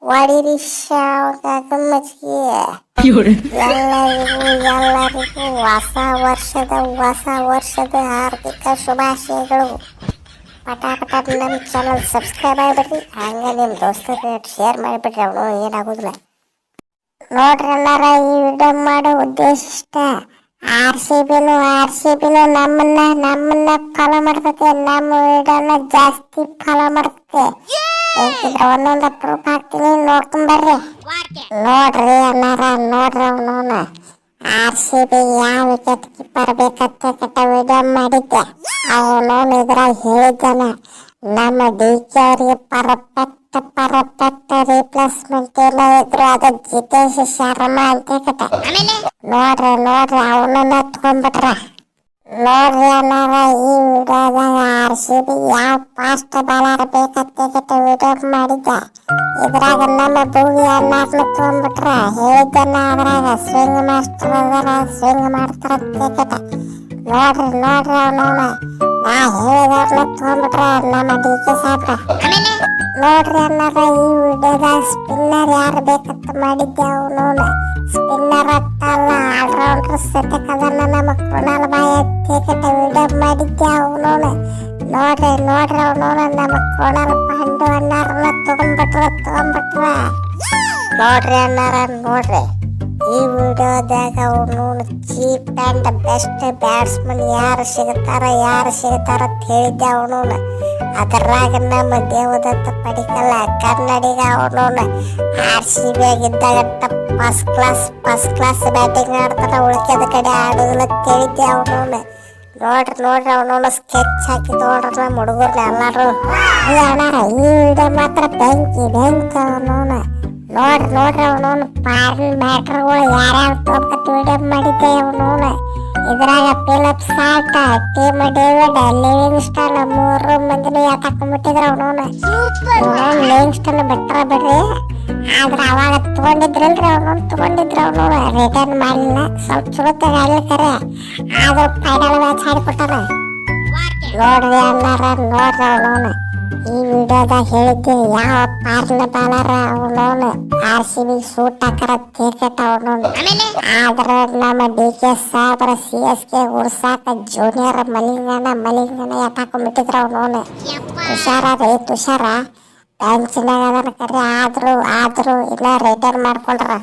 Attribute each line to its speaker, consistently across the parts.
Speaker 1: ಹೊಡಿರಿ ಗಮ್ಮಚ್ಚಿಗೆ ಎಲ್ಲರಿಗೂ ಹೊಸ ವರ್ಷದ ಹಾರ್ದಿಕ ಶುಭಾಶಯಗಳು. ಪಟಾಪಟ ನಮ್ಮ ಚಾನಲ್ ಸಬ್ಸ್ಕ್ರೈಬ್ ಆಗಿಬಿಡ್ರಿ, ಹಂಗೆ ನಿಮ್ಮ ದೋಸ್ತರಿಗೆ ಶೇರ್ ಮಾಡಿಬಿಡ್ರಿ. ಅವನು ಏನಾಗೋದಿಲ್ಲ ನೋಡ್ರಿ. ಎಲ್ಲಾರ ಈ ವಿಡಿಯೋ ಮಾಡೋ ಉದ್ದೇಶ ಇಷ್ಟ. ಆರ್ ಸಿ ಬಿನು ನಮ್ಮನ್ನ ಫಾಲೋ ಮಾಡ್ತೈತೆ, ನಮ್ಮ ವಿಡಿಯೋನ ಜಾಸ್ತಿ ಫಾಲೋ ಮಾಡ್ತೈತೆ. ಬೇಕಿದ್ರೆ ಒಂದೊಂದು ಪ್ರೂಫ್ ಹಾಕ್ತೀನಿ, ನೋಡ್ಕೊಂಡ್ ಬರ್ರಿ. ನೋಡ್ರಿ ಎಲ್ಲಾರ ನೋಡ್ರಿ, ಅವನು ಆರ್ ಸಿ ಬಿ ಯಾವ ವಿಕೆಟ್ ಕೀಪರ್ ಬೇಕಂತ ಕೆಟ್ಟ ವಿಡಿಯೋ ಮಾಡಿದ್ದೆ. ಅವನು ಇದ್ರಾಗ ಹೇಳಿದ್ದಾನೆ, ನಮ್ಮ ಡಿ ಕೆ ಅವರಿಗೆ ಪರ್ಫೆಕ್ಟ್ ರಿಪ್ಲೇಸ್ಮೆಂಟ್ ಇಲ್ಲ ಇದ್ರು ಅದು ಜಿತೇಶ್ ಶರ್ಮಾ ಅಂತ ಕೆಟ್ಟ. ನೋಡ್ರಿ ಅವನನ್ನ ತಗೊಂಡ್ಬಿಟ್ರ. ನೋಡ್ರಿ ಎಲ್ಲಾರ ಈ ವಿಡಿಯೋದಾಗ ಆರ್ ಸಿ ಬಿ ಯಾವ ಫಾಸ್ಟ್ ಬಾಲರ್ ಬೇಕಂತ ಕೆಟ್ಟ ವಿಡಿಯೋ ಮಾಡಿದ್ದೆ. ಇದ್ರಾಗ ನಮ್ಮ ಭೂವಿ ಅನ್ನಾರ್ನ ತಗೊಂಡ್ಬಿಟ್ರ. ಹೇಳಿದ್ದನ್ನ ಅದ್ರಾಗ ಸ್ವಿಂಗ್ ಮಾಸ್ಟರ್ ಅದರ, ಸ್ವಿಂಗ್ ಮಾಡ್ತಾರಂತೆ ಕೆಟ್ಟ. ನೋಡ್ರಿ ಅವನವನ ನಾ ಹೇಳಿದವ್ರನ್ನ ತಗೊಂಡ್ಬಿಟ್ರ ನಮ್ಮ ಡಿ ಕೆ ಸಾಹೇಬ್ರ. ನೋಡ್ರಿ ಅನ್ನಾರ ಈ ವಿಡಿಯೋದಾಗ ಸ್ಪಿನ್ನರ್ ಯಾರು ಬೇಕಂತ ಮಾಡಿದ್ದೆ. ಅವನವನ ಸ್ಪಿನ್ನರ್ ಅಲ್ಲ, ಆಲ್ರೌಂಡರ್ ಸೆಟಕ್ ಅದನ್ನ ನಮ್ಮ ಕೃಣಾಲ್ ಬಾಯ್ ಕೆಟ್ಟ ವಿಡಿಯೋ ಮಾಡಿದ್ದೆ. ಅವನವನ ನೋಡ್ರಿ ಅವನವನ ನಮ್ಮ ಕೃಣಾಲ್ ಪಾಂಡು ಅನ್ನಾರನ್ನ ತಗೊಂಡ್ಬಿಟ್ರ. ನೋಡ್ರಿ ಅನ್ನಾರ ನೋಡ್ರಿ ಈ ವಿಡಿಯೋದಾಗ ಅವನು ಚೀಪ್ ಅಂಡ್ ಬೆಸ್ಟ್ ಬ್ಯಾಟ್ಸ್ಮನ್ ಯಾರು ಸಿಗ್ತಾರ ಅಂತ ಹೇಳಿದ್ದೆ. ಅವನು ಅದರಾಗ ನಮ್ಮ ದೇವದತ್ತ ಪಡಿಕಲ್ಲ ಕನ್ನಡಿಗ. ಅವನು ಆರ್ ಸಿ ಬಿ ಆಗಿದ್ದಾಗ ಫಸ್ಟ್ ಕ್ಲಾಸ್ ಬ್ಯಾಟಿಂಗ್ ಆಡ್ತಾರ, ಉಳಿಕೆದ ಕಡೆ ಆಡೋದಿಲ್ಲ ಅಂತ ಹೇಳಿದ್ದೆ. ಅವನು ನೋಡ್ರಿ ಅವನು ಸ್ಕೆಚ್ ಹಾಕಿ ನೋಡ್ರಿ ನಮ್ಮ ಹುಡುಗರ್ನ ಎಲ್ಲಾರು. ಈ ವಿಡಿಯೋ ಮಾತ್ರ ಬೆಂಕಿ ಅವನು. ನೋಡ್ರಿ ಅವನು ಫಾರಿನ್ ಬ್ಯಾಟರ್ಗಳು ಯಾರ್ಯಾರು ತೋರ್ಕತ್ ವಿಡಿಯೋ ಮಾಡಿದ್ದೆ. ಅವನು ಇದ್ರಾಗ Philip Salt, Tim David, Livingstone 3 ಮಂದಿನ ಯಾತಾಕೊಂಡ್ಬಿಟ್ಟಿದ್ರ. ಅವನು ಲಿವಿಂಗ್ಸ್ಟನ್ ಬಿಡ್ರಿ, ಆದ್ರೆ ಅವಾಗ ತಗೊಂಡಿದ್ರಲ್ರಿ ಅವನು ರಿಟರ್ನ್ ಮಾಡಲಿಲ್ಲ. ಸ್ವಲ್ಪ ಚಲೋತ್ತಾಗ ಆಡ್ಲಿಕ್ಕರೆ ಆದ್ರೂ ಫೈನಲ್ ಮ್ಯಾಚ್ ಆಡಿಕೊಟ್ಟಾನ. ನೋಡ್ರಿ ಎಲ್ಲಾರ ನೋಡ್ರಿ ಅವನು ಈ ವಿಡಿಯೋದಾಗ ಹೇಳಿದ್ದೆ ಯಾವ ಫಾರಿನ್ ಬಾಲರ್ ಅವನು ಆರ್ ಸಿ ಬಿ ಸೂಟ್ ಹಾಕರ ಕ್ರಿಕೆಟ್. ಅವನು ಆದ್ರ ನಮ್ಮ ಡಿ ಕೆ ಸಾಹೇಬ್ರ ಸಿ ಎಸ್ ಕೆ ಉಡ್ಸಾಕ ಜೂನಿಯರ್ ಮಲಿಂಗನ ಯಾಕಾಕೊಂಡ್ಬಿಟ್ಟಿದ್ರ. ಅವನು ತುಷಾರ ಬೆಂಚ್ನಾಗ ಅದನ್ನ ಕರೆ ಆದ್ರೂ ಇಲ್ಲ ರಿಟರ್ನ್ ಮಾಡ್ಕೊಂಡ್ರ.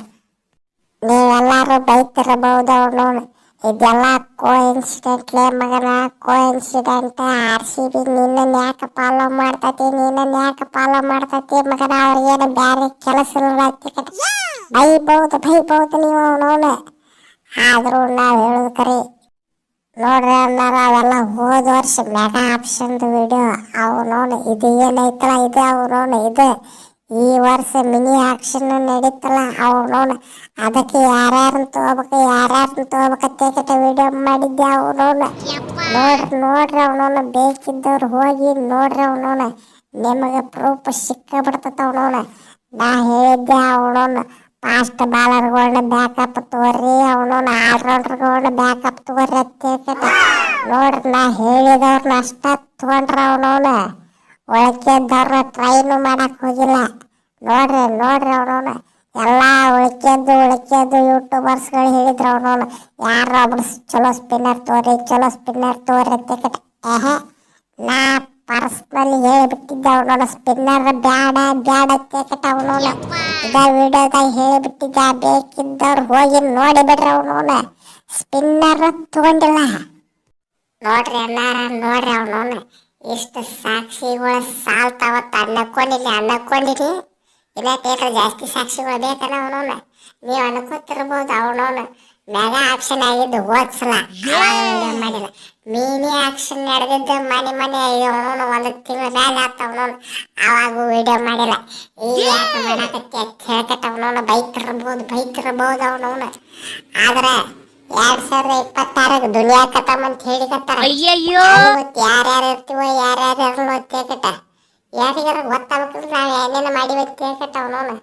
Speaker 1: ನೀವೆಲ್ಲಾರು ಬೈತಿರಬಹುದು. ಅವನು ಇದೆಲ್ಲ ಕೋ ಇನ್ಸಿಡೆಂಟ್ಲೇ ಮಗನ, ಕೋ ಇನ್ಸಿಡೆಂಟ್. ಆರ್ ಸಿ ಬಿ ನಿನ್ನ ಯಾಕೆ ಫಾಲೋ ಮಾಡ್ತೈತಿ ಮಗನ, ಅವ್ರಿಗೇನು ಬ್ಯಾರೆ ಕೆಲಸ ಇಲ್ಲ. ಬೈಬಹುದು ನೀವು ಅವನವನು. ಆದ್ರೂ ನಾವು ಹೇಳೋದು ಕರೆ. ನೋಡ್ರಿ ಅನ್ನಾರ ಅವೆಲ್ಲ ಹೋದ ವರ್ಷ ಮೆಗಾ ಆಪ್ಷನ್ದು ವಿಡಿಯೋ. ಅವನವನು ಇದು ಏನೈತಲ್ಲ ಇದು ಅವನವನು ಇದು ಈ ವರ್ಷ ಮಿನಿ ಆಕ್ಷನ್ ನಡೀತಲ್ಲ. ಅವನವನು ಅದಕ್ಕೆ ಯಾರ್ಯಾರನ್ನ ತಗೋಬೇಕಂತ ಕೆಟ್ಟ ವಿಡಿಯೋ ಮಾಡಿದ್ದೆ. ಅವನವನು ನೋಡ್ರಿ ಅವನವನು ಬೇಕಿದ್ದವ್ರು ಹೋಗಿ ನೋಡ್ರಿ. ಅವನವನು ನಿಮಗೆ ಪ್ರೂಫ್ ಸಿಕ್ಕಬಿಡ್ತತ. ಅವನವನು ನಾ ಹೇಳಿದ್ದೆ ಅವನವನು ಫಾಸ್ಟ್ ಬಾಲರ್ಗಳನ್ನ ಬ್ಯಾಕಪ್ ತಗೋರಿ, ಅವನವನು ಆಲ್ರೌಂಡರ್ಗಳನ್ನ ಬ್ಯಾಕಪ್ ತಗೋರಿ ಅಂತ ಕೆಟ್ಟ. ನೋಡ್ರಿ ನಾ ಹೇಳಿದವ್ರನ್ನ ಅಷ್ಟ ತಗೊಂಡ್ರ. ಅವನವನು ಒಳಕೆದ್ದವ್ರನ್ನ ಟ್ರೈನು ಮಾಡಕ್ ಹೋಗಿಲ್ಲ. ನೋಡ್ರಿ ಅವನವನು ಎಲ್ಲ ಉಳಿಕೆದ್ದು ಯೂಟ್ಯೂಬರ್ಸ್ಗಳು ಹೇಳಿದ್ರು. ಅವನವನು ಯಾರು ಒಬ್ರು ಚಲೋ ಸ್ಪಿನ್ನರ್ ತೋರಿ ಅಂತ ಕೆಟ್ಟ. ನಾ ಪರ್ಸ್ನಲಿ ಹೇಳಿಬಿಟ್ಟಿದ್ದೆ. ಅವನವನು ಸ್ಪಿನ್ನರ್ ಬ್ಯಾಡ ಅಂತ ಕೆಟ್ಟ. ಅವನವನು ಇದ ವಿಡಿಯೋದಾಗ ಹೇಳಿಬಿಟ್ಟಿದ್ದೆ. ಬೇಕಿದ್ದವ್ರು ಹೋಗಿ ನೋಡಿ ಬಿಡ್ರಿ. ಅವನವನು ಸ್ಪಿನ್ನರ್ ತಗೊಂಡಿಲ್ಲ. ನೋಡ್ರಿ ಅವನವನು ಇಷ್ಟು ಸಾಕ್ಷಿಗಳು ಸಾಲ್ತಾವತ್ತ ಅನ್ನಕೊಂಡಿನಿ. ಇಲ್ಲ ಥಿಯೇಟರ್ ಜಾಸ್ತಿ ಸಾಕ್ಷಿಗಳು ಬೇಕಲ್ಲ. ಅವನವನು ನೀವು ಅನ್ಕೋತಿರ್ಬೋದು. ಅವನವನು ಮೆಗಾ ಆಕ್ಷನ್ ಆಗಿದ್ದು ಹೋದ್ಸಲ ವಿಡಿಯೋ ಮಾಡಿಲ್ಲ. ಮಿನಿ ಆಕ್ಷನ್ ನಡೆದಿದ್ದು ಮನೆ ಅವನವನು 1 ತಿಂಗಳ ಮೇಲೆ ಆತ. ಅವನವನು ಅವಾಗ ವಿಡಿಯೋ ಮಾಡಿಲ್ಲ. ಈಗ ಯಾಕೆ ಮಾಡಕತ್ತಿ ಅಂತ ಹೇಳ್ಕಟ್ಟ. ಅವನವನು ಬೈತಿರ್ಬೋದು ಅವನವನು. ಆದ್ರೆ 2026 ದುನಿಯಾ ಕಥಮ್ ಅಂತ ಹೇಳಿಕತ್ತಾರ. ಯಾರ್ಯಾರು ಇರ್ತೀವೋ ಯಾರ್ಯಾರು ಕೇಳ್ಕಟ್ಟ. ಯಾರಿಗಾರ ಗೊತ್ತಾಗ್ಬೇಕಂದ್ರೆ ನಾವು ಏನೇನು ಮಾಡಿವಿ ಅಂತ ಕೇಳ್ಕಟ್ಟ. ಅವನವನು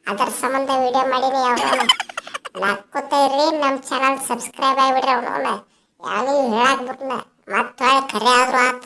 Speaker 1: ಅದರ ಸಂಬಂಧ ವಿಡಿಯೋ ಮಾಡೀನಿ. ಅವನವನು ನಕ್ಕೋತಾ ಇರ್ರಿ, ನಮ್ಮ ಚಾನಲ್ ಸಬ್ಸ್ಕ್ರೈಬ್ ಆಗಿಬಿಡ್ರಿ. ಅವನವನು ಯಾವ ಹೇಳಾಕ್ಬಿಟ್ನ ಮತ್ತೆ ಕರೆ ಆದ್ರೂ ಆತ.